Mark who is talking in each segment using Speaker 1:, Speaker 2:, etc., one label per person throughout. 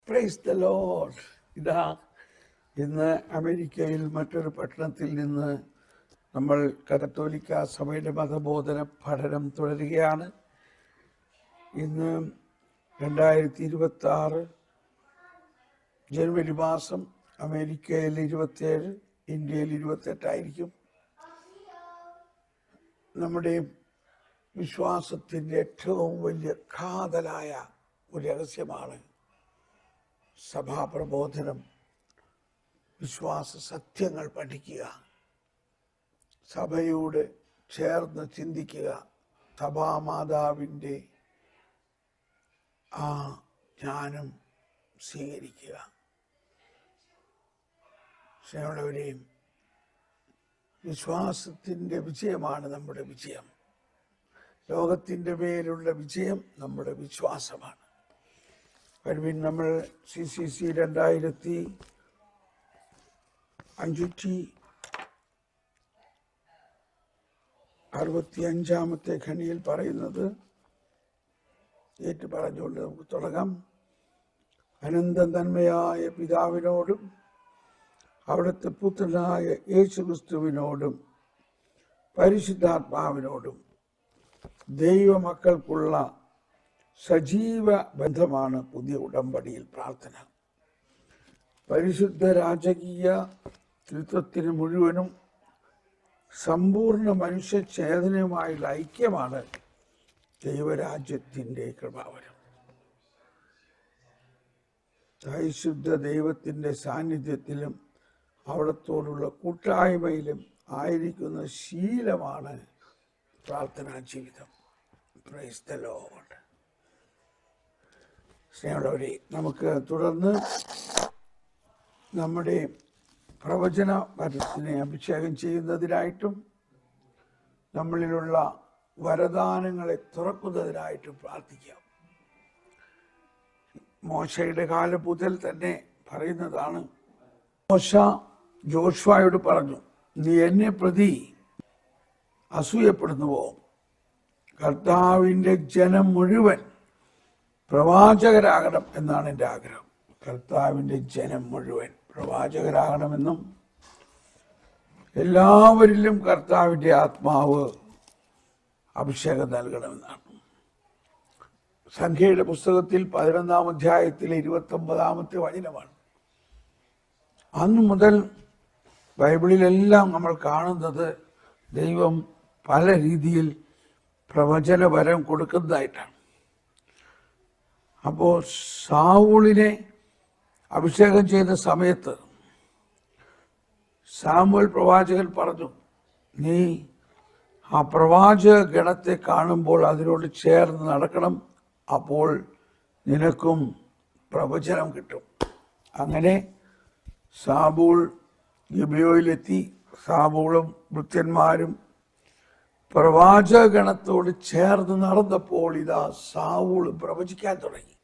Speaker 1: Price the Lord. ഇതാ ഇന്ന് അമേരിക്കയിൽ മറ്റൊരു പട്ടണത്തിൽ നിന്ന് നമ്മൾ കത്തോലിക്ക സഭയുടെ മതബോധന പഠനം തുടരുകയാണ്. ഇന്ന് 2026 ജനുവരി മാസം. അമേരിക്കയിൽ 27, ഇന്ത്യയിൽ 28 നമ്മുടെ വിശ്വാസത്തിൻ്റെ ഏറ്റവും വലിയ കാതലായ ഒരു രഹസ്യമാണ് സഭാപ്രബോധനം. വിശ്വാസ സത്യങ്ങൾ പഠിക്കുക, സഭയോട് ചേർന്ന് ചിന്തിക്കുക, സഭാമാതാവിൻ്റെ ആ ജ്ഞാനം സ്വീകരിക്കുക. സ്നേഹമുള്ളവരെയും, വിശ്വാസത്തിൻ്റെ വിജയമാണ് നമ്മുടെ വിജയം. ലോകത്തിൻ്റെ മേലുള്ള വിജയം നമ്മുടെ വിശ്വാസമാണ്. നമ്മൾ CCC 2565 ഖനിയിൽ പറയുന്നത് ഏറ്റു പറഞ്ഞുകൊണ്ട് നമുക്ക് തുടങ്ങാം. അനന്തം തന്മയായ പിതാവിനോടും അവിടുത്തെ പുത്രനായ യേശുക്രിസ്തുവിനോടും പരിശുദ്ധാത്മാവിനോടും ദൈവമക്കൾക്കുള്ള സജീവ ബന്ധമാണ് പുതിയ ഉടമ്പടിയിൽ പ്രാർത്ഥന. പരിശുദ്ധ രാജകീയ ത്രിത്വത്തിന് മുഴുവനും സമ്പൂർണ്ണ മനുഷ്യ ചേതനയുമായുള്ള ഐക്യമാണ് ദൈവരാജ്യത്തിൻ്റെ കൃപാവരം. പരിശുദ്ധ ദൈവത്തിൻ്റെ സാന്നിധ്യത്തിലും അവിടത്തോടുള്ള കൂട്ടായ്മയിലും ആയിരിക്കുന്ന ശീലമാണ് പ്രാർത്ഥനാ ജീവിതം. Price the Lord. സ്നേഹമുള്ളവരെ, നമുക്ക് തുടർന്ന് നമ്മുടെ പ്രവചന വരത്തിനെ അഭിഷേകം ചെയ്യുന്നതിനായിട്ടും നമ്മളിലുള്ള വരദാനങ്ങളെ തുറക്കുന്നതിനായിട്ടും പ്രാർത്ഥിക്കാം. മോശയുടെ കാലം മുതൽ തന്നെ പറയുന്നതാണ്. മോശ ജോഷുവയോട് പറഞ്ഞു, നീ എന്നെ പ്രതി അസൂയപ്പെടുന്നുവോ? കർത്താവിൻ്റെ ജനം മുഴുവൻ പ്രവാചകരാകണം എന്നാണ് എൻ്റെ ആഗ്രഹം. കർത്താവിൻ്റെ ജനം മുഴുവൻ പ്രവാചകരാകണമെന്നും എല്ലാവരിലും കർത്താവിൻ്റെ ആത്മാവ് അഭിഷേകം നൽകണമെന്നാണ്. സംഖ്യയുടെ പുസ്തകത്തിൽ 11-ാം അധ്യായത്തിലെ 29-ാമത്തെ വചനമാണ്. അന്നു മുതൽ ബൈബിളിലെല്ലാം നമ്മൾ കാണുന്നത് ദൈവം പല രീതിയിൽ പ്രവചനവരം കൊടുക്കുന്നതായിട്ടാണ്. അപ്പോൾ സാവൂളിനെ അഭിഷേകം ചെയ്ത സമയത്ത് സാമുവേൽ പ്രവാചകൻ പറഞ്ഞു, നീ ആ പ്രവാചക ഗണത്തെ കാണുമ്പോൾ അതിനോട് ചേർന്ന് നടക്കണം, അപ്പോൾ നിനക്കും പ്രവചനം കിട്ടും. അങ്ങനെ സാബൂൾ ഗിബെയോയിലെത്തി. സാബൂളും ഭൃത്യന്മാരും പ്രവാചക ഗണത്തോട് ചേർന്ന് നടന്നപ്പോൾ ഇതാ സാവൂള് പ്രവചിക്കാൻ തുടങ്ങി.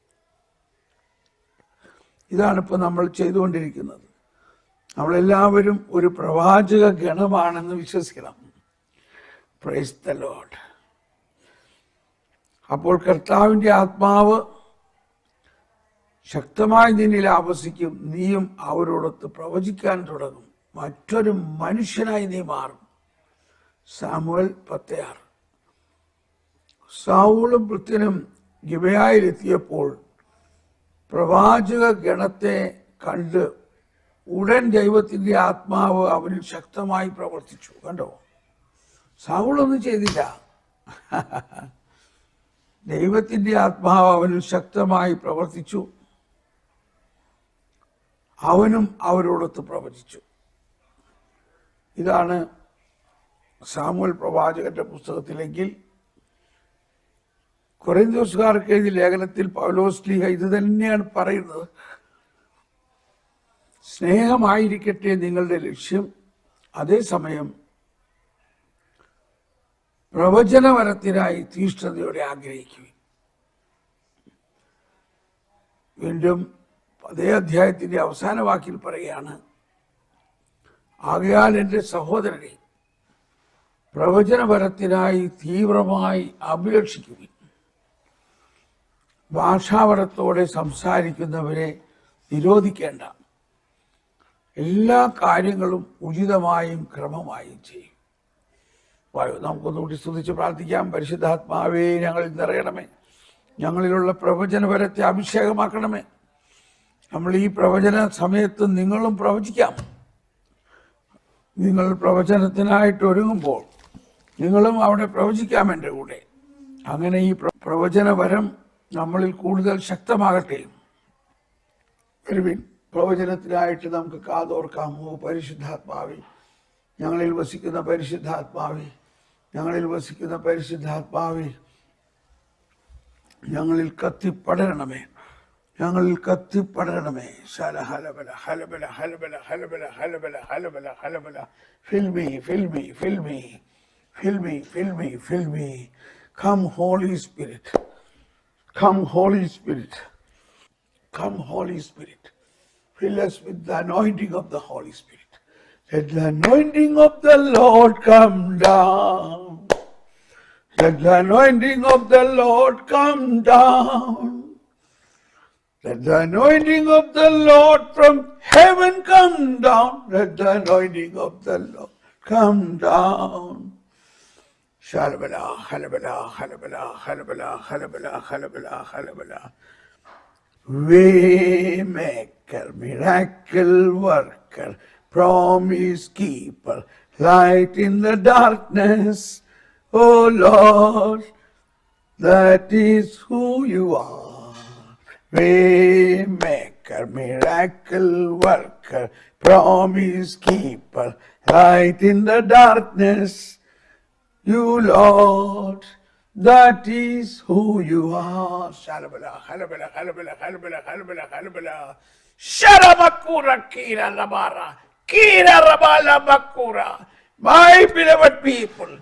Speaker 1: ഇതാണിപ്പോൾ നമ്മൾ ചെയ്തുകൊണ്ടിരിക്കുന്നത്. നമ്മളെല്ലാവരും ഒരു പ്രവാചക ഗണമാണെന്ന് വിശ്വസിക്കണം. Price the Lord. അപ്പോൾ കർത്താവിൻ്റെ ആത്മാവ് ശക്തമായി നിന്നിൽ ആവസിക്കും. നീയും അവരോടൊത്ത് പ്രവചിക്കാൻ തുടങ്ങും. മറ്റൊരു മനുഷ്യനായി നീ മാറും. സാമുവേൽ 10:6. സാവൂളും ഭൃത്യനും ഗിബെയയിലെത്തിയപ്പോൾ പ്രവാചക ഗണത്തെ കണ്ട് ഉടൻ ദൈവത്തിൻ്റെ ആത്മാവ് അവനിൽ ശക്തമായി പ്രവർത്തിച്ചു. കണ്ടോ, സാവൂളൊന്നും ചെയ്തില്ല. ദൈവത്തിൻ്റെ ആത്മാവ് അവനിൽ ശക്തമായി പ്രവർത്തിച്ചു. അവനും അവരോടൊത്ത് പ്രവചിച്ചു. ഇതാണ് സാമുവേൽ പ്രവാചകന്റെ പുസ്തകത്തിലെങ്കിൽ കൊരിന്ത്യർക്കാർക്ക് എഴുതിയ ലേഖനത്തിൽ പൗലോസ് ശ്ലീഹ ഇത് തന്നെയാണ് പറയുന്നത്. സ്നേഹമായിരിക്കട്ടെ നിങ്ങളുടെ ലക്ഷ്യം, അതേസമയം പ്രവചനവരത്തിനായി തീഷ്ണതയോടെ ആഗ്രഹിക്കുക. വീണ്ടും അതേ അധ്യായത്തിന്റെ അവസാന വാക്കിൽ പറയുകയാണ്, ആകയാൽ എൻ്റെ സഹോദരനെ പ്രവചനപരത്തിനായി തീവ്രമായി അഭിലഷിക്കുകയും ഭാഷാവരത്തോടെ സംസാരിക്കുന്നവരെ നിരോധിക്കേണ്ട. എല്ലാ കാര്യങ്ങളും ഉചിതമായും ക്രമമായും ചെയ്യും. നമുക്കൊന്നുകൂടി സ്തുതിച്ച് പ്രാർത്ഥിക്കാം. പരിശുദ്ധാത്മാവേ, ഞങ്ങളിൽ നിറയണമേ. ഞങ്ങളിലുള്ള പ്രവചനപരത്തെ അഭിഷേകമാക്കണമേ. നമ്മൾ ഈ പ്രവചന സമയത്ത് നിങ്ങളും പ്രവചിക്കാം. നിങ്ങൾ പ്രവചനത്തിനായിട്ട് ഒരുങ്ങുമ്പോൾ നിങ്ങളും അവിടെ പ്രവചിക്കാം എൻ്റെ കൂടെ. അങ്ങനെ ഈ പ്രവചനപരം നമ്മളിൽ കൂടുതൽ ശക്തമാകട്ടെ. പ്രവചനത്തിനായിട്ട് നമുക്ക് കാതോർക്കാമോ? പരിശുദ്ധാത്മാവേ, ഞങ്ങളിൽ വസിക്കുന്ന പരിശുദ്ധാത്മാവേ, ഞങ്ങളിൽ വസിക്കുന്ന പരിശുദ്ധാത്മാവേ, ഞങ്ങളിൽ കത്തിപ്പടരണമേ, ഞങ്ങളിൽ കത്തിപ്പടരണമേ. ശല ഹലബല ഹലബല ഹലബല ഹലബല ഹലബല ഹലബല ഹലബല. Fill me fill me fill me fill me fill me fill me. Come holy spirit, come holy spirit, come holy spirit. Fill us with the anointing of the Holy Spirit. Let the anointing of the Lord come down. Let the anointing of the Lord come down. Let the anointing of the Lord from heaven come down. Let the anointing of the Lord come down. Shalabala, halabala, halabala, halabala, halabala, halabala, halabala. Waymaker, miracle worker, promise keeper, light in the darkness. Oh Lord, that is who you are. Waymaker, miracle worker, promise keeper, light in the darkness. You Lord, that is who you are. Shalabala, halabala, halabala, halabala, halabala, halabala. Sharamakura kira labara, kira rabala bakura. My beloved people,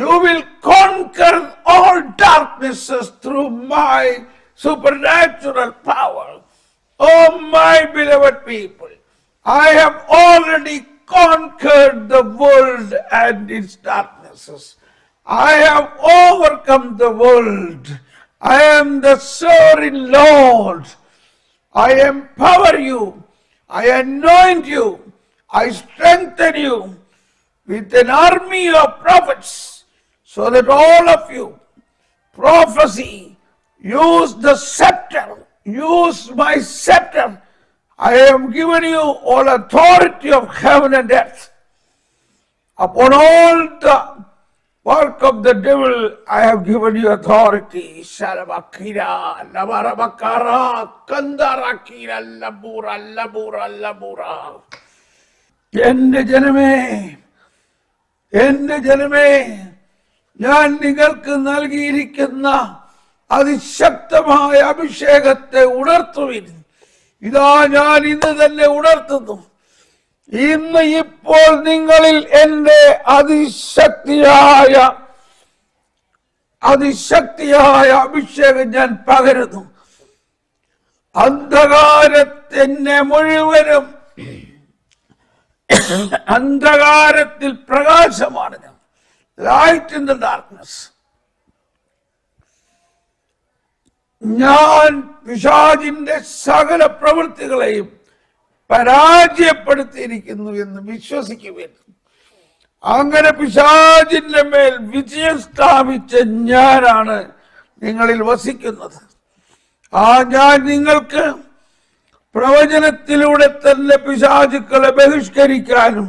Speaker 1: you will conquer all darknesses through my supernatural power. Oh, my beloved people, I have already conquered the world and its darknesses. I have overcome the world. I am the sovereign Lord. I empower you. I anoint you. I strengthen you with an army of prophets, so that all of you prophecy, use the scepter, use my scepter. I have given you all authority of heaven and earth. Upon all the work of the devil, I have given you authority. Shalabakira, Labarabakara, Kandarakira, Labura, Labura, Labura. എന്റെ ജനമേ, എന്റെ ജനമേ, ഞാൻ നിങ്ങൾക്ക് നൽകിയിരിക്കുന്ന അതിശക്തമായ അഭിഷേകത്തെ ഉണർത്തുവിൻ. ഇതാ ഞാൻ ഇന്ന് തന്നെ ഉണർത്തുന്നു. ഇന്ന് ഇപ്പോൾ നിങ്ങളിൽ എന്റെ അതിശക്തിയായ അഭിഷേകം ഞാൻ പകരുന്നു. അന്ധകാരത്തിനെ മുഴുവനും അന്ധകാരത്തിൽ പ്രകാശമാണ് ഞാൻ. Light in the darkness. ഞാൻ പിശാചിന്റെ സകല പ്രവൃത്തികളെയും പരാജയപ്പെടുത്തിയിരിക്കുന്നു എന്ന് വിശ്വസിക്കുവിൻ. അങ്ങനെ പിശാചിന്റെ മേൽ വിജയം സ്ഥാപിച്ച ഞാനാണ് നിങ്ങളിൽ വസിക്കുന്നത്. ഞാൻ നിങ്ങൾക്ക് പ്രവചനത്തിലൂടെ തന്നെ പിശാചുക്കളെ ബഹിഷ്കരിക്കാനും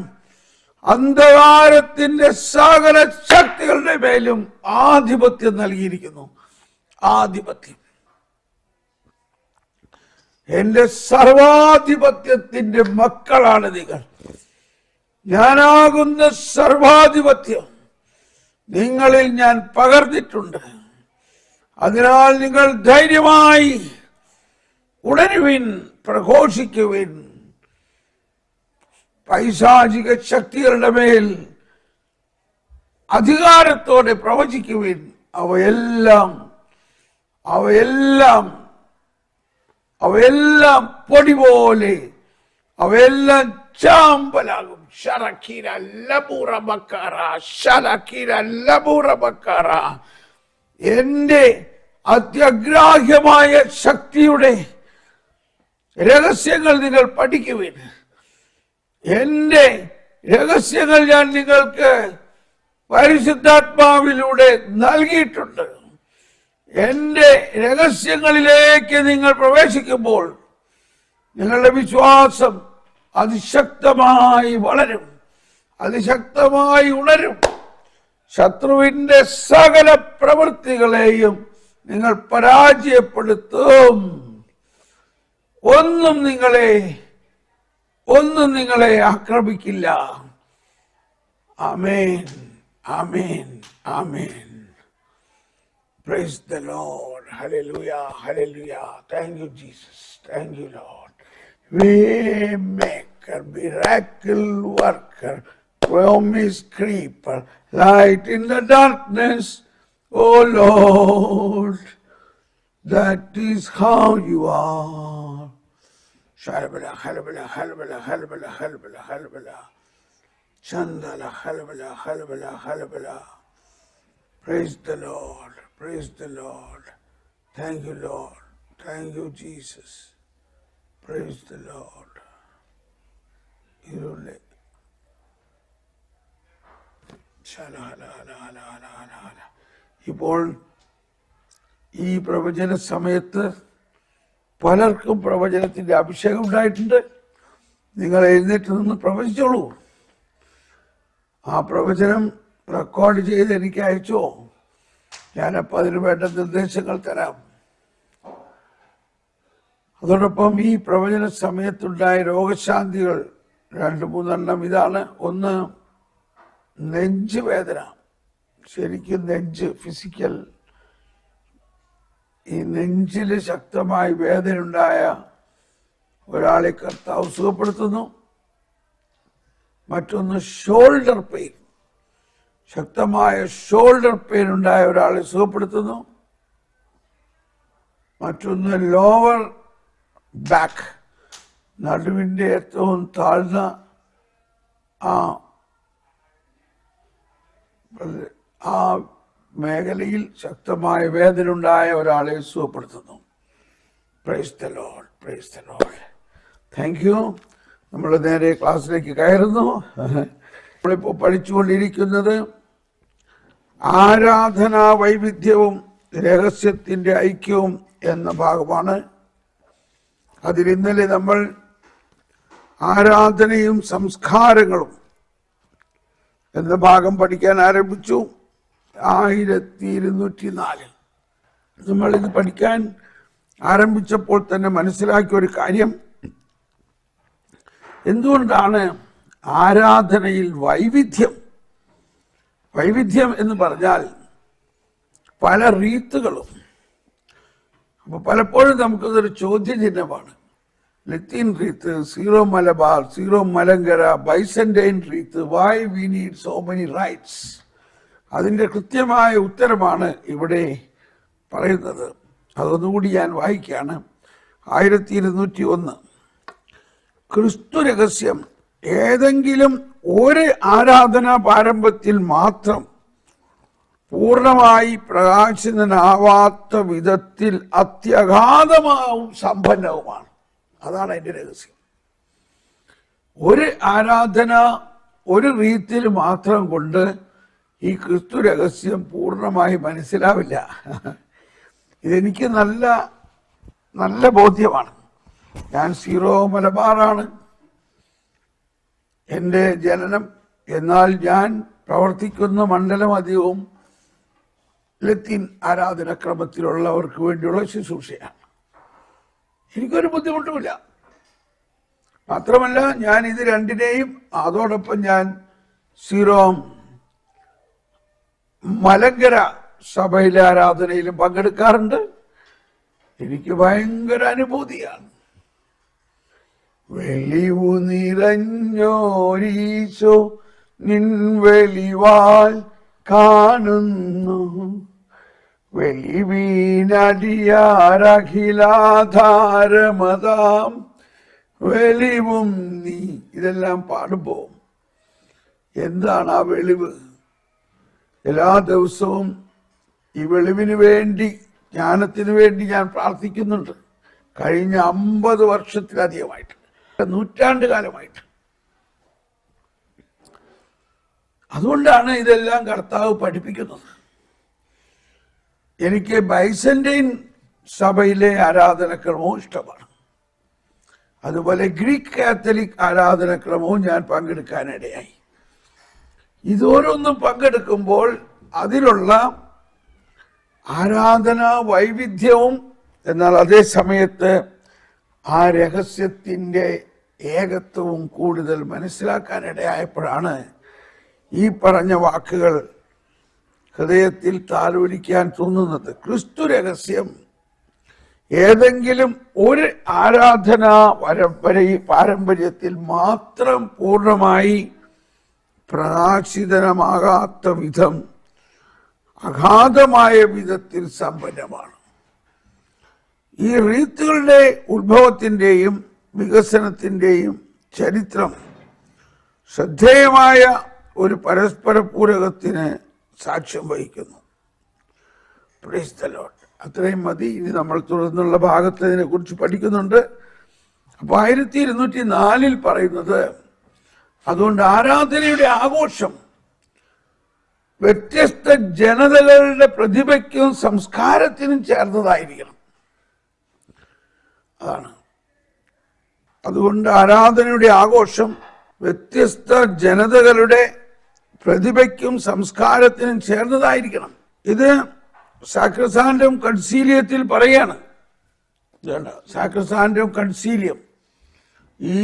Speaker 1: അന്ധകാരത്തിന്റെ സകല ശക്തികളുടെ മേലും ആധിപത്യം നൽകിയിരിക്കുന്നു. ആധിപത്യം. എന്റെ സർവാധിപത്യത്തിന്റെ മക്കളാണ് നിങ്ങൾ. ഞാനാകുന്ന സർവാധിപത്യം നിങ്ങളിൽ ഞാൻ പകർന്നിട്ടുണ്ട്. അതിനാൽ നിങ്ങൾ ധൈര്യമായി ഉണരുവിൻ, പ്രഘോഷിക്കുവിൻ. പൈശാചിക ശക്തികളുടെ മേൽ അധികാരത്തോടെ പ്രവചിക്കുവിൻ. അവയെല്ലാം പൊടി പോലെ, അവയെല്ലാം ചാമ്പലാകും. ശരക്കീര ലബൂറ ബക്കാറ, ശരക്കീര ലബൂറ ബക്കാറ. എന്റെ അത്യഗ്രാഹ്യമായ ശക്തിയുടെ രഹസ്യങ്ങൾ നിങ്ങൾ പഠിക്കുവിൻ. എന്റെ രഹസ്യങ്ങൾ ഞാൻ നിങ്ങൾക്ക് പരിശുദ്ധാത്മാവിലൂടെ നൽകിയിട്ടുണ്ട്. എന്റെ രഹസ്യങ്ങളിലേക്ക് നിങ്ങൾ പ്രവേശിക്കുമ്പോൾ നിങ്ങളുടെ വിശ്വാസം അതിശക്തമായി വളരും, അതിശക്തമായി ഉണരും. ശത്രുവിന്റെ സകല പ്രവൃത്തികളെയും നിങ്ങൾ പരാജയപ്പെടുത്തും. ഒന്നും നിങ്ങളെ ആക്രമിക്കില്ല. ആമേൻ, ആമേൻ, ആമേൻ. Praise the Lord. Hallelujah, hallelujah. Thank you, Jesus. Thank you, Lord. Waymaker, miracle worker, promise keeper, light in the darkness. Oh Lord, that is how you are. Halabala, halabala, halabala, halabala, halabala, halabala. Chandala, halabala, halabala, halabala. Praise the Lord. Praise the Lord. Thank you, Lord. Thank you, Jesus. Praise the Lord. ഇപ്പോൾ ഈ പ്രവചന സമയത്ത് പലർക്കും പ്രവചനത്തിന്റെ അഭിഷേകം ഉണ്ടായിട്ടുണ്ട്. നിങ്ങൾ എഴുന്നേറ്റ് നിന്ന് പ്രവചിച്ചോളൂ. ആ പ്രവചനം റെക്കോർഡ് ചെയ്ത് എനിക്ക് അയച്ചോ, ഞാനപ്പോൾ അതിന് വേണ്ട നിർദ്ദേശങ്ങൾ തരാം. അതോടൊപ്പം ഈ പ്രവചന സമയത്തുണ്ടായ രോഗശാന്തികൾ 2-3 ഇതാണ്. ഒന്ന്, നെഞ്ച് വേദന. ശരിക്കും നെഞ്ച് ഫിസിക്കൽ, ഈ നെഞ്ചില് ശക്തമായി വേദന ഉണ്ടായ ഒരാളെ കർത്താവ് സുഖപ്പെടുത്തുന്നു. മറ്റൊന്ന് ഷോൾഡർ പെയിൻ, ശക്തമായ ഷോൾഡർ പെയിൻ ഉണ്ടായ ഒരാളെ സുഖപ്പെടുത്തുന്നു. മറ്റൊന്ന് ലോവർ ബാക്ക്, നടുവിൻ്റെ ഏറ്റവും താഴ്ന്ന ആ മേഖലയിൽ ശക്തമായ വേദന ഉണ്ടായ ഒരാളെ സുഖപ്പെടുത്തുന്നു. Praise the lord, praise the lord. Thank you. നമ്മൾ നേരെ ക്ലാസ്സിലേക്ക് കയറുന്നു. നമ്മളിപ്പോൾ പഠിച്ചുകൊണ്ടിരിക്കുന്നത് ആരാധനാ വൈവിധ്യവും രഹസ്യത്തിൻ്റെ ഐക്യവും എന്ന ഭാഗമാണ്. അതിൽ ഇന്നലെ നമ്മൾ ആരാധനയും സംസ്കാരങ്ങളും എന്ന ഭാഗം പഠിക്കാൻ ആരംഭിച്ചു. 1204 നമ്മളിത് പഠിക്കാൻ ആരംഭിച്ചപ്പോൾ തന്നെ മനസ്സിലാക്കിയ ഒരു കാര്യം, എന്തുകൊണ്ടാണ് ആരാധനയിൽ വൈവിധ്യം എന്ന് പറഞ്ഞാൽ പല റീത്തുകളും. അപ്പോൾ പലപ്പോഴും നമുക്കതൊരു ചോദ്യചിഹ്നമാണ്. ലത്തീൻ റീത്ത്, സീറോ മലബാർ, സീറോ മലങ്കര, ബൈസന്റൈൻ റീത്ത്, why we need so many rites. അതിൻ്റെ കൃത്യമായ ഉത്തരമാണ് ഇവിടെ പറയുന്നത്. അതൊന്നുകൂടി ഞാൻ വായിക്കുകയാണ്. 1201 ക്രിസ്തു രഹസ്യം ഏതെങ്കിലും ഒരു ആരാധനാ പാരമ്പര്യത്തിൽ മാത്രം പൂർണ്ണമായി പ്രകാശിതനാവാത്ത വിധത്തിൽ അത്യഗാധമാവും സമ്പന്നവുമാണ്. അതാണ് അതിൻ്റെ രഹസ്യം. ഒരു ആരാധന ഒരു റീത്തിൽ മാത്രം കൊണ്ട് ഈ ക്രിസ്തു രഹസ്യം പൂർണ്ണമായി മനസ്സിലാവില്ല. ഇതെനിക്ക് നല്ല നല്ല ബോധ്യമാണ്. ഞാൻ സീറോ മലബാറാണ് എൻ്റെ ജനനം. എന്നാൽ ഞാൻ പ്രവർത്തിക്കുന്ന മണ്ഡലം അധികവും ലത്തീൻ ആരാധനക്രമത്തിലുള്ളവർക്ക് വേണ്ടിയുള്ള ശുശ്രൂഷയാണ്. എനിക്കൊരു ബുദ്ധിമുട്ടുമില്ല. മാത്രമല്ല ഞാൻ ഇത് രണ്ടിനെയും, അതോടൊപ്പം ഞാൻ സീറോ മലങ്കര സഭയിലെ ആരാധനയിലും പങ്കെടുക്കാറുണ്ട്. എനിക്ക് ഭയങ്കര അനുഭൂതിയാണ്. വെളിവു നിറഞ്ഞോരീശോ നിൻ വെളിവാൽ കാണുന്നു, വെളിവീനടിയാരഖിലാധാരമതാം വെളിവും നീ. ഇതെല്ലാം പാടുമ്പോൾ എന്താണ് ആ വെളിവ്? എല്ലാ ദിവസവും ഈ വെളിവിന് വേണ്ടി, ജ്ഞാനത്തിന് വേണ്ടി ഞാൻ പ്രാർത്ഥിക്കുന്നുണ്ട്. കഴിഞ്ഞ 50 വർഷത്തിലധികമായിട്ട്, നൂറ്റാണ്ട് കാലമായിട്ട്. അതുകൊണ്ടാണ് ഇതെല്ലാം കർത്താവ് പഠിപ്പിക്കുന്നത്. എനിക്ക് ബൈസന്റൈൻ സഭയിലെ ആരാധനക്രമവും ഇഷ്ടമാണ്. അതുപോലെ ഗ്രീക്ക് കാത്തലിക് ആരാധനക്രമവും ഞാൻ പങ്കെടുക്കാനിടയായി. ഇതോരോന്നും പങ്കെടുക്കുമ്പോൾ അതിലുള്ള ആരാധന വൈവിധ്യവും, എന്നാൽ അതേ സമയത്ത് ആ രഹസ്യത്തിൻ്റെ ഏകത്വവും കൂടുതൽ മനസ്സിലാക്കാനിടയായപ്പോഴാണ് ഈ പറഞ്ഞ വാക്കുകൾ ഹൃദയത്തിൽ താലോലിക്കാൻ തോന്നുന്നത്. ക്രിസ്തു രഹസ്യം ഏതെങ്കിലും ഒരു ആരാധനാ പാരമ്പര്യത്തിൽ മാത്രം പൂർണ്ണമായി പ്രകാശിതമാകാത്ത വിധം അഗാധമായ വിധത്തിൽ സമ്പന്നമാണ്. ഈ റീത്തുകളുടെ ഉത്ഭവത്തിൻ്റെയും വികസനത്തിൻ്റെയും ചരിത്രം ശ്രദ്ധേയമായ ഒരു പരസ്പര പൂരകത്തിന് സാക്ഷ്യം വഹിക്കുന്നു. Price the Lord. അത്രയും മതി. ഇനി നമ്മൾ തുടർന്നുള്ള ഭാഗത്ത് ഇതിനെ കുറിച്ച് പഠിക്കുന്നുണ്ട്. അപ്പോൾ 1204 പറയുന്നത്, അതുകൊണ്ട് ആരാധനയുടെ ആഘോഷം വ്യത്യസ്ത ജനതകളുടെ പ്രതിഭയ്ക്കും സംസ്കാരത്തിനും ചേർന്നതായിരിക്കണം. അതാണ്. അതുകൊണ്ട് ആരാധനയുടെ ആഘോഷം വ്യത്യസ്ത ജനതകളുടെ പ്രതിഭയ്ക്കും സംസ്കാരത്തിനും ചേർന്നതായിരിക്കണം. ഇത് സാക്രസാൻഡം കൺസീലിയത്തിൽ പറയാണ്. സാക്രസാൻഡം കൺസീലിയം ഈ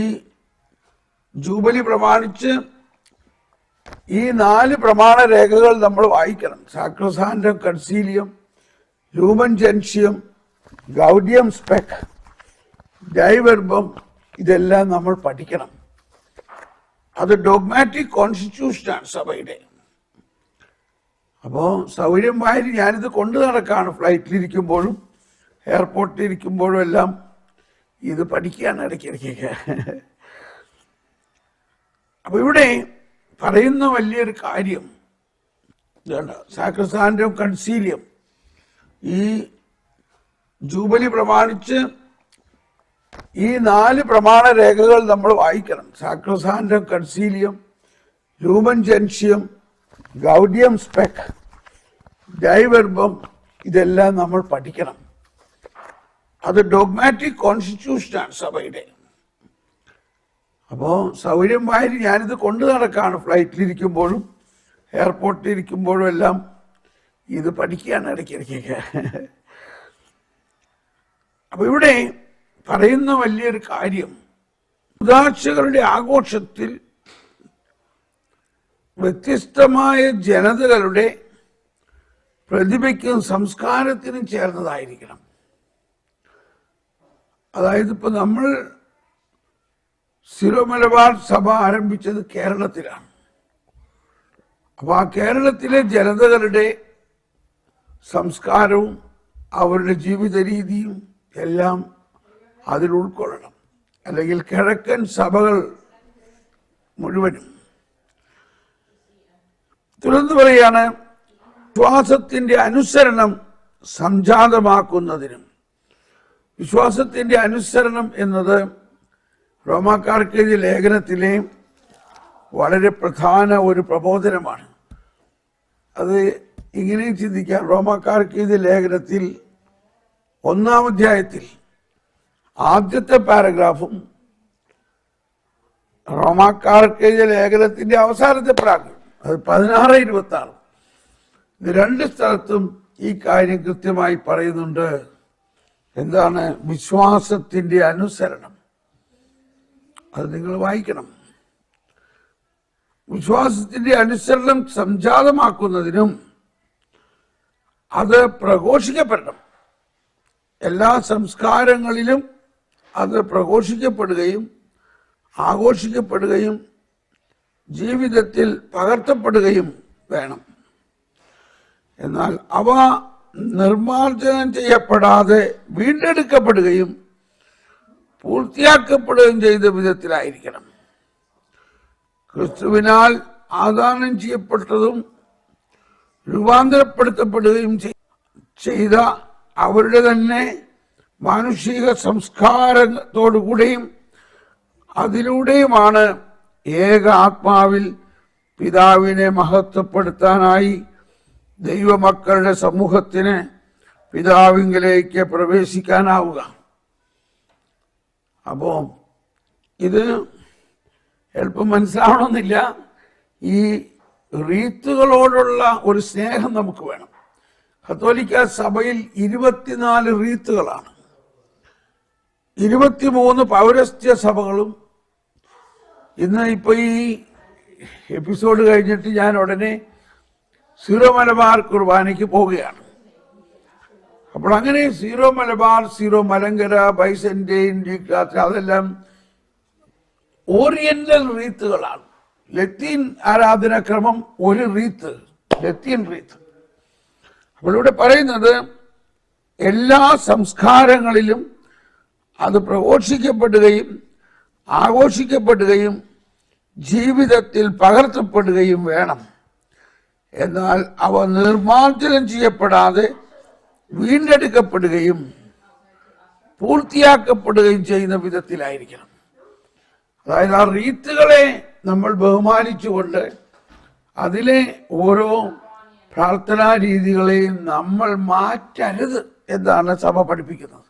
Speaker 1: ജൂബിലി പ്രമാണിച്ച് ഈ 4 പ്രമാണ രേഖകൾ നമ്മൾ വായിക്കണം. സാക്രസാൻഡം കൺസീലിയം, ലൂമൻ ജെൻഷ്യം, ഗൗഡിയം സ്പെക്, ഡൈവെർബം, ഇതെല്ലാം നമ്മൾ പഠിക്കണം. അത് ഡോഗ്മാറ്റിക് കോൺസ്റ്റിറ്റ്യൂഷനാണ് സഭയുടെ. അപ്പോൾ സൗകര്യം വാരി ഞാനിത് കൊണ്ടു നടക്കാണ്. ഫ്ലൈറ്റിലിരിക്കുമ്പോഴും എയർപോർട്ടിലിരിക്കുമ്പോഴും എല്ലാം ഇത് പഠിക്കുകയാണ് ഇടയ്ക്കിടയ്ക്കൊക്കെ. അപ്പൊ ഇവിടെ പറയുന്ന വലിയൊരു കാര്യം സാക്രസാൻഡം കൺസീലിയം ഈ ജൂബിലി പ്രമാണിച്ച് ഈ 4 പ്രമാണ രേഖകൾ നമ്മൾ വായിക്കണം. സാക്രസാൻഡം കൺസീലിയം, ലൂമൻ ജെൻഷ്യം, ഗൗഡിയം സ്പെക്, ഡൈവെർബം, ഇതെല്ലാം നമ്മൾ പഠിക്കണം. അത് ഡോഗ്മാറ്റിക് കോൺസ്റ്റിറ്റ്യൂഷനാണ് സഭയുടെ. അപ്പോൾ സൗകര്യം വാരി ഞാനിത് കൊണ്ടു നടക്കാണ്. ഫ്ലൈറ്റിലിരിക്കുമ്പോഴും എയർപോർട്ടിലിരിക്കുമ്പോഴും എല്ലാം ഇത് പഠിക്കുകയാണ് ഇടയ്ക്കിടയ്ക്കൊക്കെ. അപ്പൊ ഇവിടെ പറയുന്ന വലിയൊരു കാര്യം, ഉദാശകളുടെ ആഘോഷത്തിൽ വ്യത്യസ്തമായ ജനതകളുടെ പ്രതിഭയ്ക്കും സംസ്കാരത്തിനും ചേർന്നതായിരിക്കണം. അതായത് ഇപ്പൊ നമ്മൾ സിറോ മലബാർ സഭ ആരംഭിച്ചത് കേരളത്തിലാണ്. അപ്പൊ ആ കേരളത്തിലെ ജനതകളുടെ സംസ്കാരവും അവരുടെ ജീവിത രീതിയും എല്ലാം അതിൽ ഉൾക്കൊള്ളണം. അല്ലെങ്കിൽ കിഴക്കൻ സഭകൾ മുഴുവനും. തുടർന്ന് പറയാണ്, വിശ്വാസത്തിന്റെ അനുസരണം സംജാതമാക്കുന്നതിനും. വിശ്വാസത്തിന്റെ അനുസരണം എന്നത് റോമാക്കാർക്ക് എഴുതിയ ലേഖനത്തിലെ വളരെ പ്രധാന ഒരു പ്രബോധനമാണ്. അത് ഇങ്ങനെ ചിന്തിക്കാം. റോമാക്കാർക്ക് എഴുതിയ ലേഖനത്തിൽ 1-ാം അധ്യായത്തിൽ ആദ്യത്തെ പാരഗ്രാഫും റോമാക്കാർക്ക് എഴുതിയ ലേഖനത്തിന്റെ അവസാനത്തെ പാരഗ്രാഫ്, അത് 16-26, ഇത് 2 സ്ഥലത്തും ഈ കാര്യം കൃത്യമായി പറയുന്നുണ്ട്. എന്താണ് വിശ്വാസത്തിന്റെ അനുസരണം? അത് നിങ്ങൾ വായിക്കണം. വിശ്വാസത്തിന്റെ അനുസരണം സംജാതമാക്കുന്നതിനും അത് പ്രഘോഷിക്കപ്പെടണം. എല്ലാ സംസ്കാരങ്ങളിലും അത് പ്രഘോഷിക്കപ്പെടുകയും ആഘോഷിക്കപ്പെടുകയും ജീവിതത്തിൽ പകർത്തപ്പെടുകയും വേണം. എന്നാൽ അവ നിർമ്മാർജ്ജനം ചെയ്യപ്പെടാതെ വീണ്ടെടുക്കപ്പെടുകയും പൂർത്തിയാക്കപ്പെടുകയും ചെയ്ത വിധത്തിലായിരിക്കണം. ക്രിസ്തുവിനാൽ ആദാനം ചെയ്യപ്പെട്ടതും രൂപാന്തരപ്പെടുത്തപ്പെടുകയും ചെയ്ത അവരുടെ തന്നെ മാനുഷിക സംസ്കാരത്തോടുകൂടെയും അതിലൂടെയുമാണ് ഏക ആത്മാവിൽ പിതാവിനെ മഹത്വപ്പെടുത്താനായി ദൈവമക്കളുടെ സമൂഹത്തിന് പിതാവിങ്കിലേക്ക് പ്രവേശിക്കാനാവുക. അപ്പോൾ ഇത് എളുപ്പം മനസ്സിലാവണമെന്നില്ല. ഈ റീത്തുകളോടുള്ള ഒരു സ്നേഹം നമുക്ക് വേണം. കത്തോലിക്ക സഭയിൽ 24 റീത്തുകളാണ്. 23 പൗരസ്ത്യ സഭകളും. ഇന്ന് ഇപ്പൊ ഈ എപ്പിസോഡ് കഴിഞ്ഞിട്ട് ഞാൻ ഉടനെ സീറോ മലബാർ കുർബാനയ്ക്ക് പോവുകയാണ്. അപ്പോൾ അങ്ങനെ സീറോ മലബാർ, സീറോ മലങ്കര, ബൈസന്റൈൻ, അതെല്ലാം ഓറിയന്റൽ റീത്തുകളാണ്. ലത്തീൻ ആരാധനാക്രമം ഒരു റീത്ത്, ലത്തീൻ റീത്ത്. അപ്പോൾ ഇവിടെ പറയുന്നത് എല്ലാ സംസ്കാരങ്ങളിലും അത് പ്രഘോഷിക്കപ്പെടുകയും ആഘോഷിക്കപ്പെടുകയും ജീവിതത്തിൽ പകർത്തപ്പെടുകയും വേണം. എന്നാൽ അവ നിർമ്മാർജ്ജനം ചെയ്യപ്പെടാതെ വീണ്ടെടുക്കപ്പെടുകയും പൂർത്തിയാക്കപ്പെടുകയും ചെയ്യുന്ന വിധത്തിലായിരിക്കണം. അതായത് ആ റീത്തുകളെ നമ്മൾ ബഹുമാനിച്ചുകൊണ്ട് അതിലെ ഓരോ പ്രാർത്ഥനാ രീതികളെയും നമ്മൾ മാറ്റരുത് എന്നാണ് സഭ പഠിപ്പിക്കുന്നത്.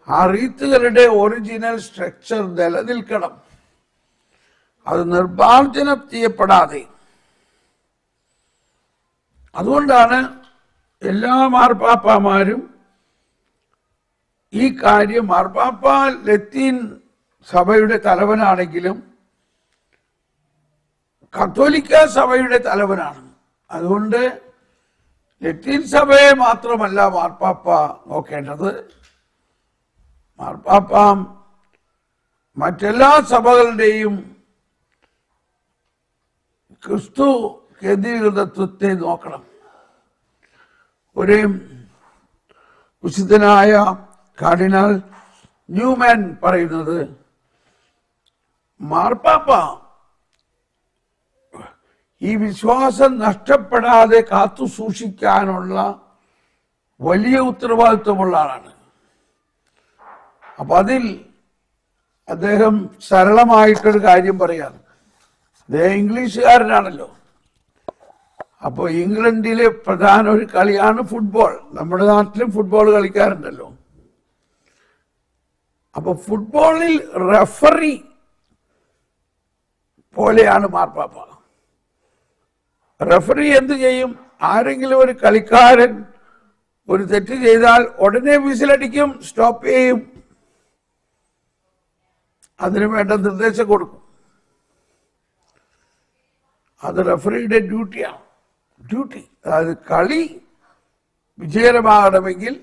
Speaker 1: ആ റീത്തുകളുടെ ഒറിജിനൽ സ്ട്രക്ചർ നിലനിൽക്കണം. അത് നിർമ്മാർജ്ജനം ചെയ്യപ്പെടാതെ. അതുകൊണ്ടാണ് എല്ലാ മാർപ്പാപ്പമാരും ഈ കാര്യം, മാർപ്പാപ്പ ലത്തീൻ സഭയുടെ തലവനാണെങ്കിലും കത്തോലിക്ക സഭയുടെ തലവനാണ്. അതുകൊണ്ട് ലത്തീൻ സഭയെ മാത്രമല്ല മാർപ്പാപ്പ നോക്കേണ്ടത്. മാർപ്പാപ്പ മറ്റെല്ലാ സഭകളുടെയും ക്രിസ്തു കേന്ദ്രീകൃതത്വത്തെ നോക്കണം. ഒരു വിശുദ്ധനായ കാർഡിനൽ ന്യൂമാൻ പറയുന്നത്, മാർപ്പാപ്പ ഈ വിശ്വാസം നഷ്ടപ്പെടാതെ കാത്തു സൂക്ഷിക്കാനുള്ള വലിയ ഉത്തരവാദിത്വമുള്ള ആളാണ്. അപ്പൊ അതിൽ അദ്ദേഹം സരളമായിട്ടൊരു കാര്യം പറയാണ്. അദ്ദേഹം ഇംഗ്ലീഷുകാരനാണല്ലോ. അപ്പോൾ ഇംഗ്ലണ്ടിലെ പ്രധാന ഒരു കളിയാണ് ഫുട്ബോൾ. നമ്മുടെ നാട്ടിലും ഫുട്ബോൾ കളിക്കാറുണ്ടല്ലോ. അപ്പൊ ഫുട്ബോളിൽ റെഫറി പോലെയാണ് മാർപ്പാപ്പ. റെഫറി എന്ത് ചെയ്യും? ആരെങ്കിലും ഒരു കളിക്കാരൻ ഒരു തെറ്റ് ചെയ്താൽ ഉടനെ വിസിലടിക്കും, സ്റ്റോപ്പ് ചെയ്യും, അതിനു വേണ്ട നിർദ്ദേശം കൊടുക്കും. അത് റെഫറിയുടെ ഡ്യൂട്ടിയാണ്. അതായത് കളി വിജയകരമാകണമെങ്കിൽ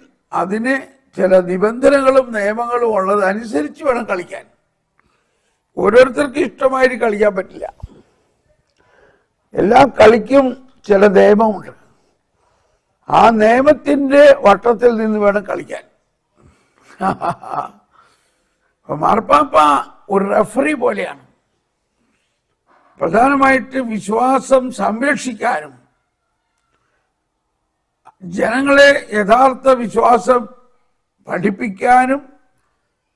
Speaker 1: അതിന് ചില നിബന്ധനകളും നിയമങ്ങളും ഉള്ളതനുസരിച്ച് വേണം കളിക്കാൻ. ഓരോരുത്തർക്കും ഇഷ്ടമായി കളിക്കാൻ പറ്റില്ല. എല്ലാ കളിക്കും ചില നിയമമുണ്ട്. ആ നിയമത്തിന്റെ വട്ടത്തിൽ നിന്ന് വേണം കളിക്കാൻ. മാർപ്പാപ്പ ഒരു റെഫറി പോലെയാണ്. പ്രധാനമായിട്ട് വിശ്വാസം സംരക്ഷിക്കാനും ജനങ്ങളെ യഥാർത്ഥ വിശ്വാസം പഠിപ്പിക്കാനും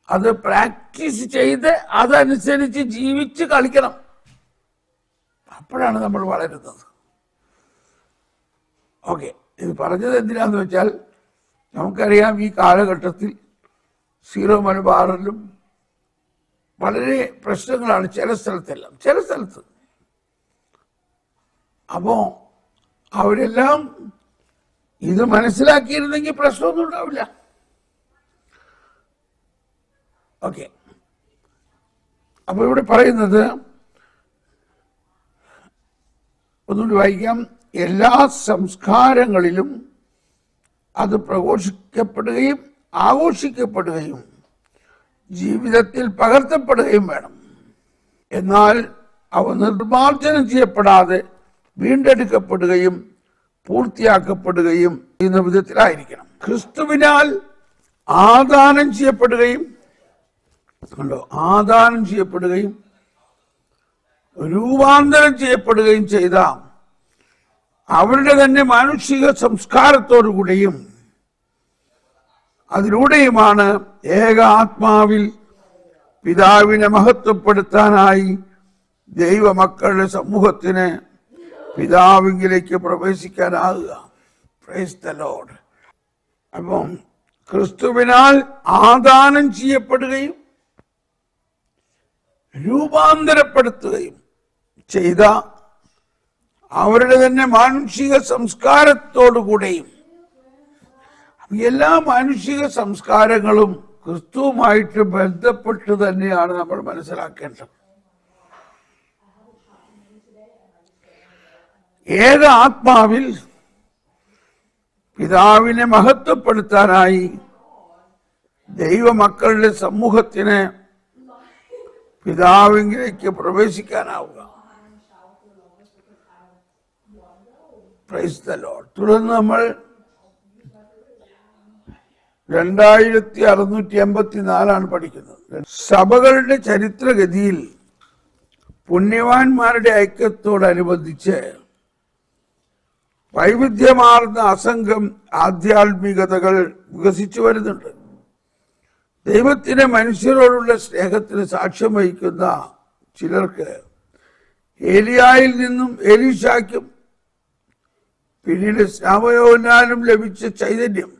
Speaker 1: അത് പ്രാക്ടീസ് ചെയ്ത് അതനുസരിച്ച് ജീവിച്ച് കളിക്കണം. അപ്പോഴാണ് നമ്മൾ വളരുന്നത്. ഓക്കെ, ഇത് പറഞ്ഞത് എന്തിനാന്ന് വെച്ചാൽ നമുക്കറിയാം ഈ കാലഘട്ടത്തിൽ സീറോ മലബാറിലും വളരെ പ്രശ്നങ്ങളാണ് ചില സ്ഥലത്ത്. അപ്പോ അവരെല്ലാം ഇത് മനസ്സിലാക്കിയിരുന്നെങ്കിൽ പ്രശ്നമൊന്നും ഉണ്ടാവില്ല. ഓക്കെ, അപ്പൊ ഇവിടെ പറയുന്നത് ഒന്നുകൂടി വായിക്കാം. എല്ലാ സംസ്കാരങ്ങളിലും അത് പ്രഘോഷിക്കപ്പെടുകയും ആഘോഷിക്കപ്പെടുകയും ജീവിതത്തിൽ പകർത്തപ്പെടുകയും വേണം. എന്നാൽ അവ നിർമ്മാർജ്ജനം ചെയ്യപ്പെടാതെ വീണ്ടെടുക്കപ്പെടുകയും പൂർത്തിയാക്കപ്പെടുകയും ചെയ്യുന്ന വിധത്തിലായിരിക്കണം. ക്രിസ്തുവിനാൽ ആദാനം ചെയ്യപ്പെടുകയും രൂപാന്തരം ചെയ്യപ്പെടുകയും ചെയ്ത അവരുടെ തന്നെ മാനുഷിക സംസ്കാരത്തോടുകൂടിയും അതിലൂടെയുമാണ് ഏക ആത്മാവിൽ പിതാവിനെ മഹത്വപ്പെടുത്താനായി ദൈവമക്കളുടെ സമൂഹത്തിന് പിതാവിലേക്ക് പ്രവേശിക്കാനാകുക. Praise the lord. അപ്പം ക്രിസ്തുവിനാൽ ആദാനം ചെയ്യപ്പെടുകയും രൂപാന്തരപ്പെടുത്തുകയും ചെയ്ത അവരുടെ തന്നെ മാനുഷിക സംസ്കാരത്തോടുകൂടെയും എല്ലാ മാനുഷിക സംസ്കാരങ്ങളും ക്രിസ്തുവുമായിട്ട് ബന്ധപ്പെട്ട് തന്നെയാണ് നമ്മൾ മനസ്സിലാക്കേണ്ടത്. ഏക ആത്മാവിൽ പിതാവിനെ മഹത്വപ്പെടുത്താനായി ദൈവമക്കളുടെ സമൂഹത്തിന് പിതാവിലേക്ക് പ്രവേശിക്കാനാവുക. Praise the lord. തുടർന്ന് നമ്മൾ 2684 പഠിക്കുന്നത്. സഭകളുടെ ചരിത്രഗതിയിൽ പുണ്യവാന്മാരുടെ ഐക്യത്തോടനുബന്ധിച്ച് വൈവിധ്യമാർന്ന അസംഖ്യം ആധ്യാത്മികതകൾ വികസിച്ചു വരുന്നുണ്ട്. ദൈവത്തിന് മനുഷ്യരോടുള്ള സ്നേഹത്തിന് സാക്ഷ്യം വഹിക്കുന്ന ചിലർക്ക് ഏലിയായിൽ നിന്നും എലീശായ്ക്കും പിന്നീട് സ്നാപയോഹന്നാനും ലഭിച്ച ചൈതന്യം,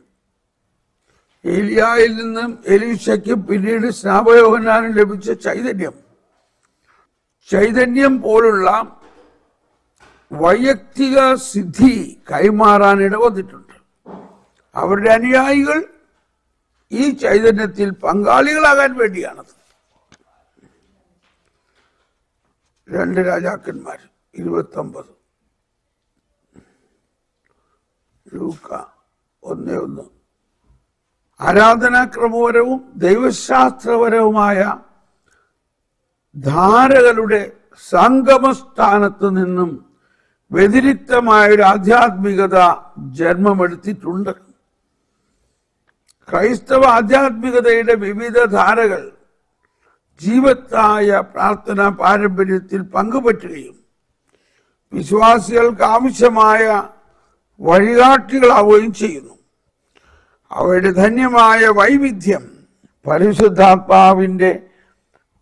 Speaker 1: ഏലിയായിൽ നിന്നും എലീശയ്ക്കും പിന്നീട് സ്നാപയോഹന്നാനും ലഭിച്ച ചൈതന്യം പോലുള്ള വൈയക്തിക സിദ്ധി കൈമാറാൻ ഇടവന്നിട്ടുണ്ട്. അവരുടെ അനുയായികൾ ഈ ചൈതന്യത്തിൽ പങ്കാളികളാകാൻ വേണ്ടിയാണത്. 2 രാജാക്കന്മാർ 29, ലൂക്ക 1:1. ആരാധനാക്രമപരവും ദൈവശാസ്ത്രപരവുമായ ധാരകളുടെ സംഗമസ്ഥാനത്ത് നിന്നും വ്യതിരിക്തമായൊരു ആധ്യാത്മികത ജന്മമെടുത്തിട്ടുണ്ട്. ക്രൈസ്തവ ആധ്യാത്മികതയുടെ വിവിധ ധാരകൾ ജീവത്തായ പ്രാർത്ഥനാ പാരമ്പര്യത്തിൽ പങ്കുപറ്റുകയും വിശ്വാസികൾക്ക് ആവശ്യമായ വഴികാട്ടികളാവുകയും ചെയ്യുന്നു. അവയുടെ ധന്യമായ വൈവിധ്യം പരിശുദ്ധാത്മാവിന്റെ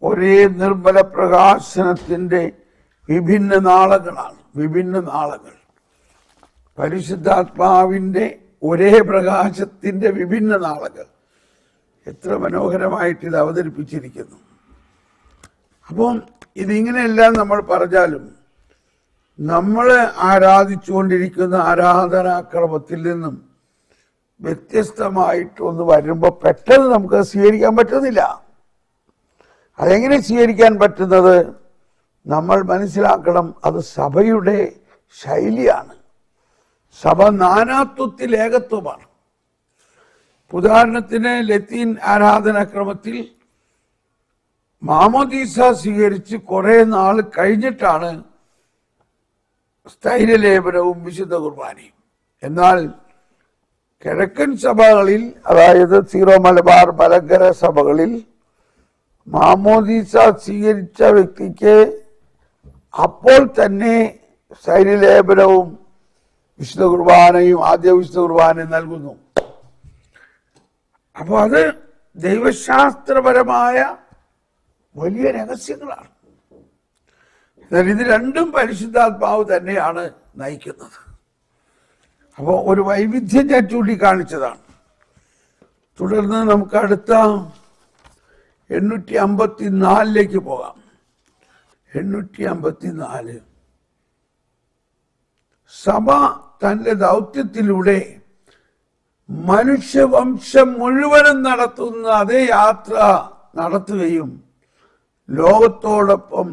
Speaker 1: ഒരേ നിർമ്മല പ്രകാശനത്തിന്റെ വിഭിന്ന നാളങ്ങൾ. പരിശുദ്ധാത്മാവിന്റെ ഒരേ പ്രകാശത്തിന്റെ വിഭിന്ന നാളങ്ങൾ. എത്ര മനോഹരമായിട്ട് ഇത് അവതരിപ്പിച്ചിരിക്കുന്നു. അപ്പം ഇതിങ്ങനെയെല്ലാം നമ്മൾ പറഞ്ഞാലും നമ്മൾ ആരാധിച്ചുകൊണ്ടിരിക്കുന്ന ആരാധനാക്രമത്തിൽ നിന്നും വ്യത്യസ്തമായിട്ടൊന്ന് വരുമ്പോൾ പെട്ടെന്ന് നമുക്ക് സ്വീകരിക്കാൻ പറ്റുന്നില്ല. അതെങ്ങനെ സ്വീകരിക്കാൻ പറ്റുന്നത്? നമ്മൾ മനസ്സിലാക്കണം, അത് സഭയുടെ ശൈലിയാണ്. സഭ നാനാത്വത്തിൽ ഏകത്വമാണ്. ഉദാഹരണത്തിന് ലത്തീൻ ആരാധനാക്രമത്തിൽ മാമോദീസ സ്വീകരിച്ച് കുറെ നാൾ കഴിഞ്ഞിട്ടാണ് സ്ഥൈര്യലേപനവും വിശുദ്ധ കുർബാനയും. എന്നാൽ കിഴക്കൻ സഭകളിൽ, അതായത് സീറോ മലബാർ മലങ്കര സഭകളിൽ മാമോദീസ സ്വീകരിച്ച വ്യക്തിക്ക് അപ്പോൾ തന്നെ സ്ഥൈര്യലേപനവും വിശുദ്ധ കുർബാനയും ആദ്യ വിശുദ്ധ കുർബാനയും നൽകുന്നു. അപ്പൊ അത് ദൈവശാസ്ത്രപരമായ വലിയ രഹസ്യങ്ങളാണ്. എന്നാൽ ഇത് രണ്ടും പരിശുദ്ധാത്മാവ് തന്നെയാണ് നയിക്കുന്നത്. അപ്പോൾ ഒരു വൈവിധ്യം ഞാൻ ചൂണ്ടിക്കാണിച്ചതാണ്. തുടർന്ന് നമുക്ക് അടുത്ത 854 പോകാം. 854. സഭ തന്റെ ദൗത്യത്തിലൂടെ മനുഷ്യവംശം മുഴുവനും നടത്തുന്ന അതേ യാത്ര നടത്തുകയും ലോകത്തോടൊപ്പം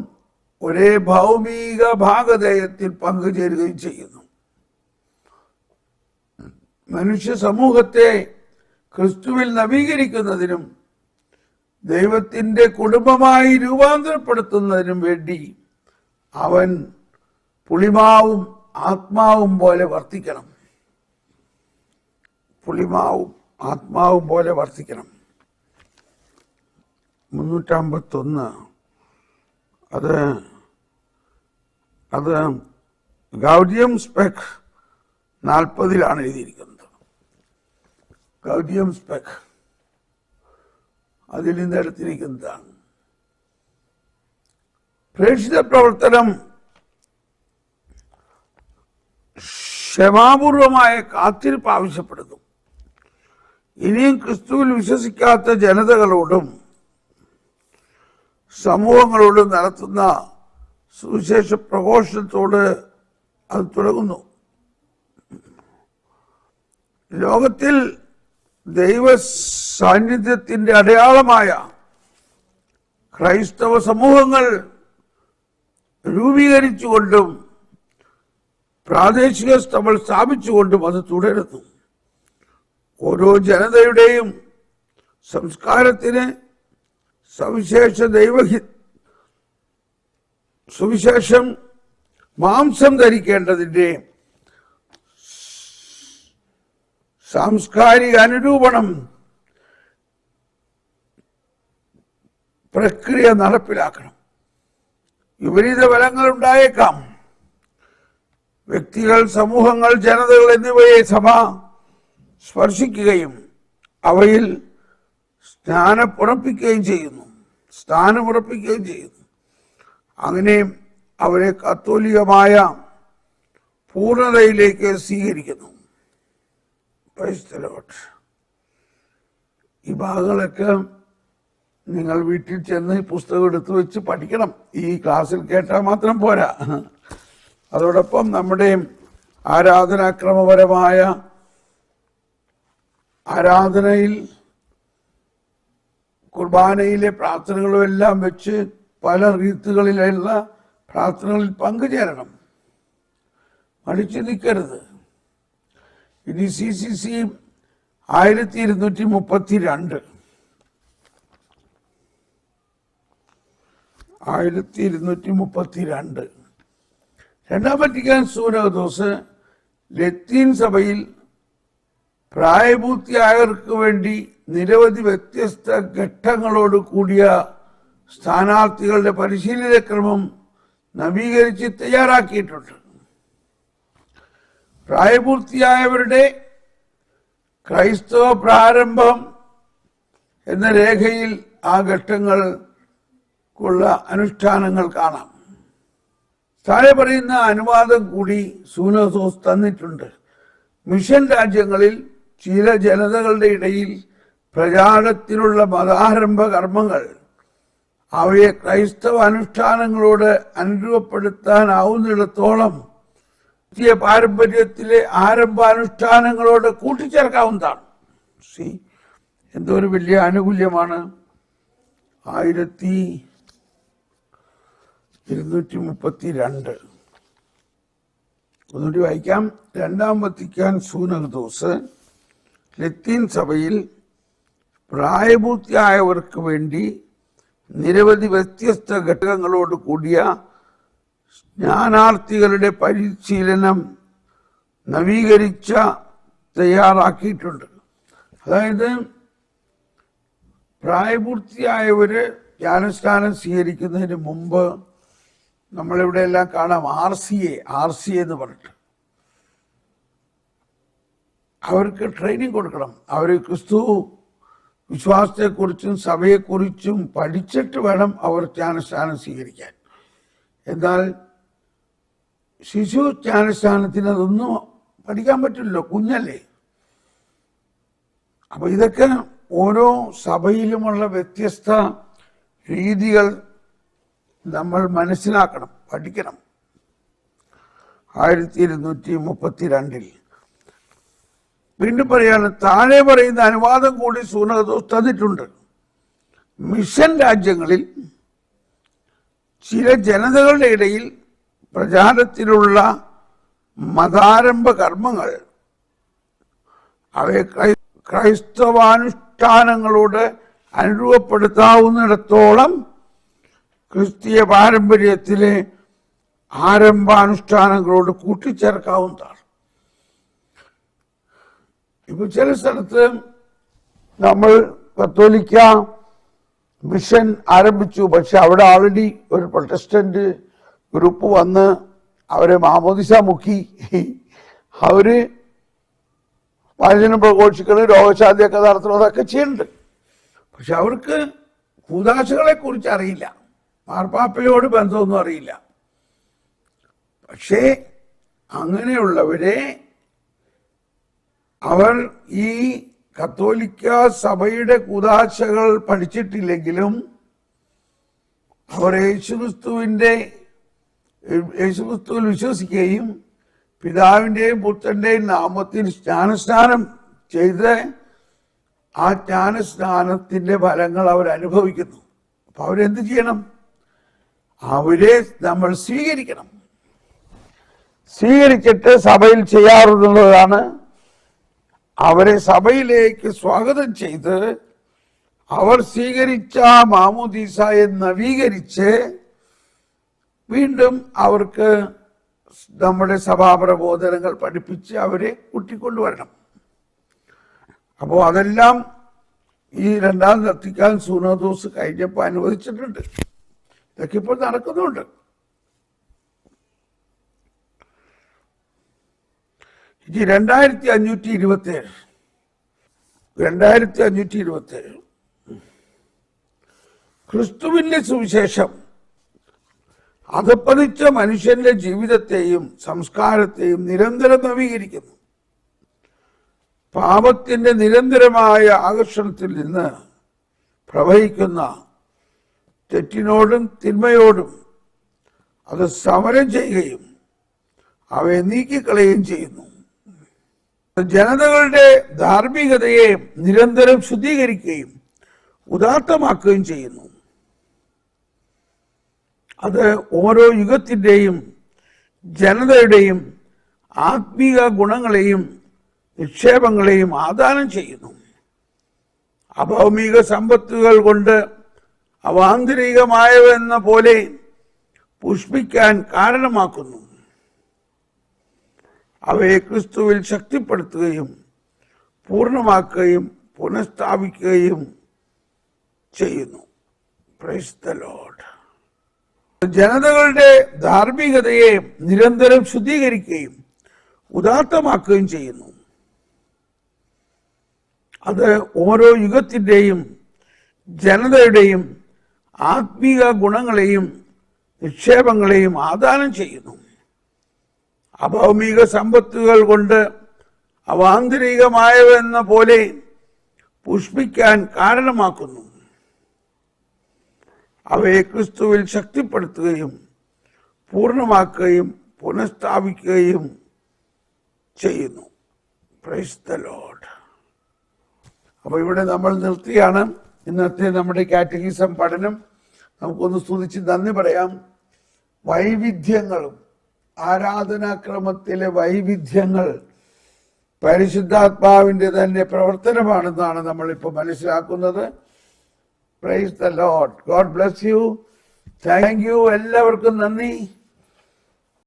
Speaker 1: ഒരേ ഭൗമിക ഭാഗധേയത്തിൽ പങ്കുചേരുകയും ചെയ്യുന്നു. മനുഷ്യ സമൂഹത്തെ ക്രിസ്തുവിൽ നവീകരിക്കുന്നതിനും ദൈവത്തിന്റെ കുടുംബമായി രൂപാന്തരപ്പെടുത്തുന്നതിനും വേണ്ടി അവൻ പുളിമാവും ആത്മാവും പോലെ വർത്തിക്കണം. 351. അത് ഗൗഡിയം സ്പെക് 40 എഴുതിയിരിക്കുന്നത്. ഗൗഡിയം സ്പെക് അതിൽ നിന്ന് എടുത്തിരിക്കുന്നതാണ്. പ്രേക്ഷിത പ്രവർത്തനം ക്ഷമാപൂർവമായ കാത്തിരിപ്പ് ആവശ്യപ്പെടുന്നു. ഇനിയും ക്രിസ്തുവിൽ വിശ്വസിക്കാത്ത ജനതകളോടും സമൂഹങ്ങളോടും നടത്തുന്ന സുവിശേഷ പ്രഘോഷണത്തോട് അത് തുടങ്ങുന്നു. ലോകത്തിൽ ദൈവ സാന്നിധ്യത്തിന്റെ അടയാളമായ ക്രൈസ്തവ സമൂഹങ്ങൾ രൂപീകരിച്ചുകൊണ്ടും പ്രാദേശിക സഭകൾ സ്ഥാപിച്ചുകൊണ്ടും അത് തുടരുന്നു. ഓരോ ജനതയുടെയും സംസ്കാരത്തിന് സവിശേഷ സുവിശേഷം മാംസം ധരിക്കേണ്ടതിന്റെ സാംസ്കാരിക അനുരൂപണം പ്രക്രിയ നടപ്പിലാക്കണം. വിപരീത ഫലങ്ങൾ ഉണ്ടായേക്കാം. വ്യക്തികൾ, സമൂഹങ്ങൾ, ജനതകൾ എന്നിവയെ സഭ സ്പർശിക്കുകയും അവയിൽ സ്ഥാനമുറപ്പിക്കുകയും ചെയ്യുന്നു. അങ്ങനെ അവരെ കത്തോലികമായ പൂർണ്ണതയിലേക്ക് സ്വീകരിക്കുന്നു. ഈ ഭാഗങ്ങളൊക്കെ നിങ്ങൾ വീട്ടിൽ ചെന്ന് പുസ്തകം എടുത്തു വെച്ച് പഠിക്കണം. ഈ ക്ലാസ്സിൽ കേട്ടാൽ മാത്രം പോരാ. അതോടൊപ്പം നമ്മുടെ ആരാധനാക്രമപരമായ ആരാധനയിൽ കുർബാനയിലെ പ്രാർത്ഥനകളും എല്ലാം വെച്ച് പല റീത്തുകളിലുള്ള പ്രാർത്ഥനകളിൽ പങ്കുചേരണം. മടിച്ചു നിൽക്കരുത്. ഇനി CCC 1232 രണ്ടാം വത്തിക്കാൻ സൂനഹദോസ് ലത്തീൻ സഭയിൽ പ്രായപൂർത്തിയായവർക്ക് വേണ്ടി നിരവധി വ്യത്യസ്ത ഘട്ടങ്ങളോട് കൂടിയ സ്ഥാനാർത്ഥികളുടെ പരിശീലന ക്രമം നവീകരിച്ച് തയ്യാറാക്കിയിട്ടുണ്ട്. പ്രായപൂർത്തിയായവരുടെ ക്രൈസ്തവ പ്രാരംഭം എന്ന രേഖയിൽ ആ ഘട്ടങ്ങൾക്കുള്ള അനുഷ്ഠാനങ്ങൾ കാണാം. താഴെ പറയുന്ന അനുവാദം കൂടി സൂനഹദോസ് തന്നിട്ടുണ്ട്. മിഷൻ രാജ്യങ്ങളിൽ ചില ജനതകളുടെ ഇടയിൽ പ്രചാരത്തിലുള്ള മതാരംഭ കർമ്മങ്ങൾ അവയെ ക്രൈസ്തവ അനുഷ്ഠാനങ്ങളോട് അനുരൂപപ്പെടുത്താനാവുന്നിടത്തോളം പാരമ്പര്യത്തിലെ ആരംഭാനുഷ്ഠാനങ്ങളോട് കൂട്ടിച്ചേർക്കാവുന്നതാണ്. എന്തൊരു വലിയ ആനുകൂല്യമാണ്. 1232 ഒന്നുകൂടി വായിക്കാം. രണ്ടാം വത്തിക്കാൻ സൂനഹദോസ് ലത്തീൻ സഭയിൽ പ്രായപൂർത്തിയായവർക്ക് വേണ്ടി നിരവധി വ്യത്യസ്ത ഘടകങ്ങളോട് കൂടിയ ജ്ഞാനാർത്ഥികളുടെ പരിശീലനം നവീകരിച്ച തയ്യാറാക്കിയിട്ടുണ്ട്. അതായത് പ്രായപൂർത്തിയായവര് ജ്ഞാനസ്നാനം സ്വീകരിക്കുന്നതിന് മുമ്പ് നമ്മളിവിടെ എല്ലാം കാണാം RCA എന്ന് പറഞ്ഞിട്ട് അവർക്ക് ട്രെയിനിങ് കൊടുക്കണം. അവർ ക്രിസ്തു വിശ്വാസത്തെക്കുറിച്ചും സഭയെക്കുറിച്ചും പഠിച്ചിട്ട് വേണം അവർ ജ്ഞാനസ്നാനം സ്വീകരിക്കാൻ. എന്നാൽ ശിശു ജ്ഞാനസ്നാനത്തിന് അതൊന്നും പഠിക്കാൻ പറ്റില്ലല്ലോ, കുഞ്ഞല്ലേ. അപ്പൊ ഇതൊക്കെ ഓരോ സഭയിലുമുള്ള വ്യത്യസ്ത രീതികൾ നമ്മൾ മനസ്സിലാക്കണം, പഠിക്കണം. 1232 വീണ്ടും പറയാണ്, താഴെ പറയുന്ന അനുവാദം കൂടി സൂനഹദോസ് തന്നിട്ടുണ്ട്. മിഷൻ രാജ്യങ്ങളിൽ ചില ജനതകളുടെ ഇടയിൽ പ്രചാരത്തിലുള്ള മതാരംഭ കർമ്മങ്ങൾ അവയെ ക്രൈസ്തവാനുഷ്ഠാനങ്ങളോട് അനുരൂപപ്പെടുത്താവുന്നിടത്തോളം ക്രിസ്തീയ പാരമ്പര്യത്തിലെ ആരംഭാനുഷ്ഠാനങ്ങളോട് കൂട്ടിച്ചേർക്കാവുന്നതാണ്. ഇപ്പൊ ചില സ്ഥലത്ത് നമ്മൾ കത്തോലിക്ക മിഷൻ ആരംഭിച്ചു, പക്ഷെ അവിടെ ഓൾറെഡി ഒരു പ്രൊട്ടസ്റ്റന്റ് ഗ്രൂപ്പ് വന്ന് അവരെ മാമോദിസ മുക്കി, അവര് വചനം പ്രഘോഷിക്കണം, രോഗശാന്തിയൊക്കെ നടത്തണം, അതൊക്കെ ചെയ്യുന്നുണ്ട്. പക്ഷെ അവർക്ക് കൂദാശകളെ കുറിച്ച് അറിയില്ല, മാർപ്പാപ്പയോട് ബന്ധമൊന്നും അറിയില്ല. പക്ഷേ അങ്ങനെയുള്ളവരെ അവർ ഈ കത്തോലിക്ക സഭയുടെ കൂദാശകൾ പഠിച്ചിട്ടില്ലെങ്കിലും അവർ യേശുക്രിസ്തുവിൽ വിശ്വസിക്കുകയും പിതാവിൻ്റെയും പുത്രൻ്റെയും നാമത്തിൽ ജ്ഞാനസ്നാനം ചെയ്ത് ആ ജ്ഞാനസ്നാനത്തിൻ്റെ ഫലങ്ങൾ അവരനുഭവിക്കുന്നു. അപ്പൊ അവരെന്ത് ചെയ്യണം? അവരെ നമ്മൾ സ്വീകരിക്കണം. സ്വീകരിച്ചിട്ട് സഭയിൽ ചെയ്യാറുള്ളതാണ് അവരെ സഭയിലേക്ക് സ്വാഗതം ചെയ്ത് അവർ സ്വീകരിച്ച മാമോദീസായെ നവീകരിച്ച് വീണ്ടും അവർക്ക് നമ്മുടെ സഭാപ്രബോധനങ്ങൾ പഠിപ്പിച്ച് അവരെ കൂട്ടിക്കൊണ്ടുവരണം. അപ്പോൾ അതെല്ലാം ഈ രണ്ടാം വത്തിക്കാൻ സുനോദോസ് കഴിഞ്ഞപ്പോൾ അനുവദിച്ചിട്ടുണ്ട്. ഇതൊക്കെ ഇപ്പോൾ നടക്കുന്നുണ്ട്. ഇനി 2527 ക്രിസ്തുവിന്റെ സുവിശേഷം അധപ്പതിച്ച മനുഷ്യന്റെ ജീവിതത്തെയും സംസ്കാരത്തെയും നിരന്തരം നവീകരിക്കുന്നു. പാപത്തിന്റെ നിരന്തരമായ ആകർഷണത്തിൽ നിന്ന് പ്രവഹിക്കുന്ന തെറ്റിനോടും തിന്മയോടും അത് സമരം ചെയ്യുകയും അവയെ നീക്കിക്കളയുകയും ചെയ്യുന്നു. ജനതകളുടെ ധാർമ്മികതയെ നിരന്തരം ശുദ്ധീകരിക്കുകയും ഉദാത്തമാക്കുകയും ചെയ്യുന്നു. അത് ഓരോ യുഗത്തിൻ്റെയും ജനതയുടെയും ആത്മീക ഗുണങ്ങളെയും നിക്ഷേപങ്ങളെയും ആദാനം ചെയ്യുന്നു. അഭൗമിക സമ്പത്തുകൾ കൊണ്ട് അവാന്തരികമായവെന്ന പോലെ പുഷ്പിക്കാൻ കാരണമാക്കുന്നു. അവയെ ക്രിസ്തുവിൽ ശക്തിപ്പെടുത്തുകയും പൂർണ്ണമാക്കുകയും പുനഃസ്ഥാപിക്കുകയും ചെയ്യുന്നു. Price the Lord. ജനതകളുടെ ധാർമ്മികതയെ നിരന്തരം ശുദ്ധീകരിക്കുകയും ഉദാത്തമാക്കുകയും ചെയ്യുന്നു. അത് ഓരോ യുഗത്തിൻ്റെയും ജനതയുടെയും ആത്മീക ഗുണങ്ങളെയും നിക്ഷേപങ്ങളെയും ആദാനം ചെയ്യുന്നു. അഭൗമിക സമ്പത്തുകൾ കൊണ്ട് അവാന്തരികമായവെന്ന പോലെ പുഷ്പിക്കാൻ കാരണമാക്കുന്നു. അവയെ ക്രിസ്തുവിൽ ശക്തിപ്പെടുത്തുകയും പൂർണ്ണമാക്കുകയും പുനഃസ്ഥാപിക്കുകയും ചെയ്യുന്നു. Price the Lord. അപ്പോൾ ഇവിടെ നമ്മൾ നിർത്തിയാണ് ഇന്നത്തെ നമ്മുടെ കാറ്റഗിസം പഠനം. നമുക്കൊന്ന് സ്തുതിച്ച് നന്ദി പറയാം. വൈവിധ്യങ്ങളും ആരാധനാക്രമത്തിലെ വൈവിധ്യങ്ങൾ പരിശുദ്ധാത്മാവിൻ്റെ തന്നെ പ്രവർത്തനമാണെന്നാണ് നമ്മളിപ്പോൾ മനസ്സിലാക്കുന്നത്. Price the Lord. God bless you. Thank you. എല്ലാവർക്കും നന്ദി.